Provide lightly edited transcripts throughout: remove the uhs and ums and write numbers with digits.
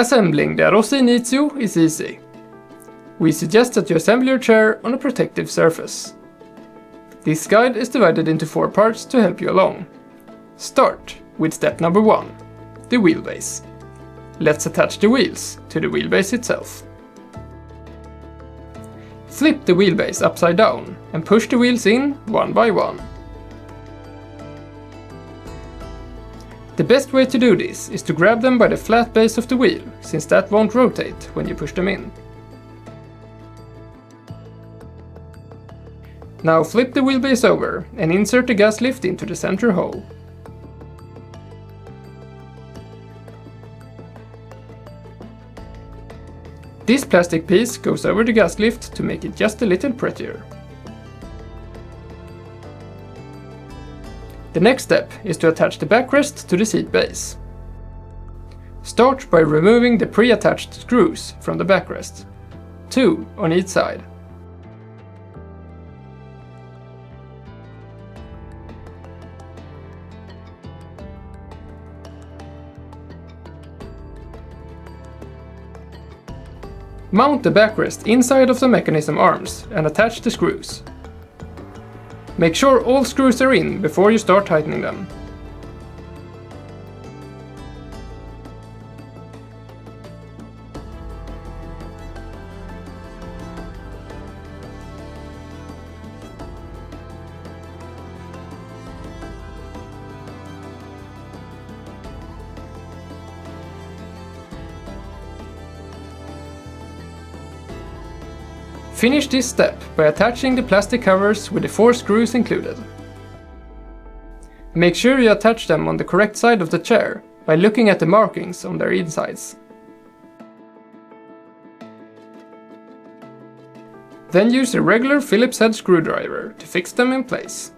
Assembling the Arozzi Inizio is easy. We suggest that you assemble your chair on a protective surface. This guide is divided into 4 parts to help you along. Start with step number 1, the wheelbase. Let's attach the wheels to the wheelbase itself. Flip the wheelbase upside down and push the wheels in one by one. The best way to do this is to grab them by the flat base of the wheel, since that won't rotate when you push them in. Now flip the wheelbase over and insert the gas lift into the center hole. This plastic piece goes over the gas lift to make it just a little prettier. The next step is to attach the backrest to the seat base. Start by removing the pre-attached screws from the backrest, 2 on each side. Mount the backrest inside of the mechanism arms and attach the screws. Make sure all screws are in before you start tightening them. Finish this step by attaching the plastic covers with the 4 screws included. Make sure you attach them on the correct side of the chair by looking at the markings on their insides. Then use a regular Phillips head screwdriver to fix them in place.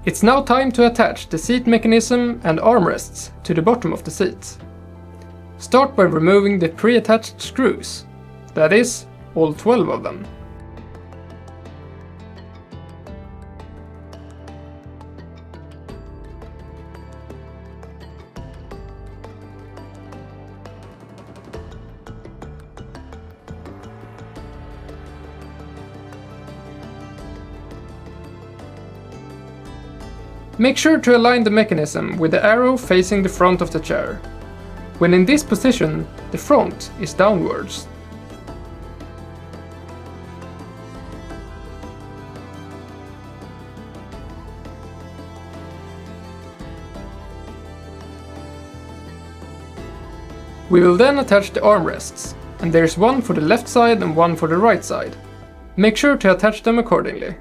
It's now time to attach the seat mechanism and armrests to the bottom of the seat. Start by removing the pre-attached screws, that is, all 12 of them. Make sure to align the mechanism with the arrow facing the front of the chair. When in this position, the front is downwards. We will then attach the armrests, and there's one for the left side and one for the right side. Make sure to attach them accordingly.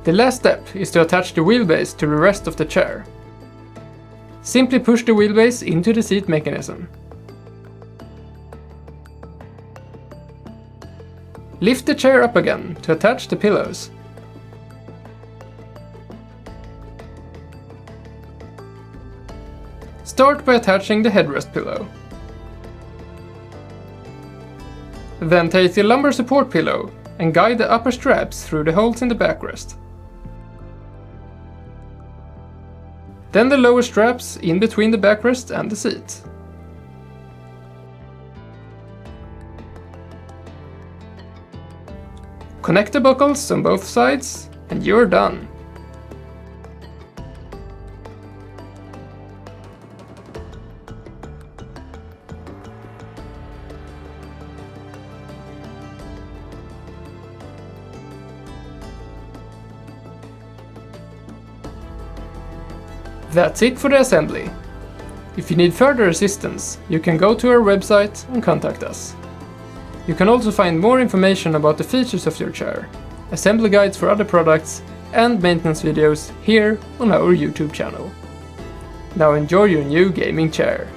The last step is to attach the wheelbase to the rest of the chair. Simply push the wheelbase into the seat mechanism. Lift the chair up again to attach the pillows. Start by attaching the headrest pillow. Then take the lumbar support pillow and guide the upper straps through the holes in the backrest. Then the lower straps in between the backrest and the seat. Connect the buckles on both sides and you're done. That's it for the assembly. If you need further assistance, you can go to our website and contact us. You can also find more information about the features of your chair, assembly guides for other products, and maintenance videos here on our YouTube channel. Now enjoy your new gaming chair!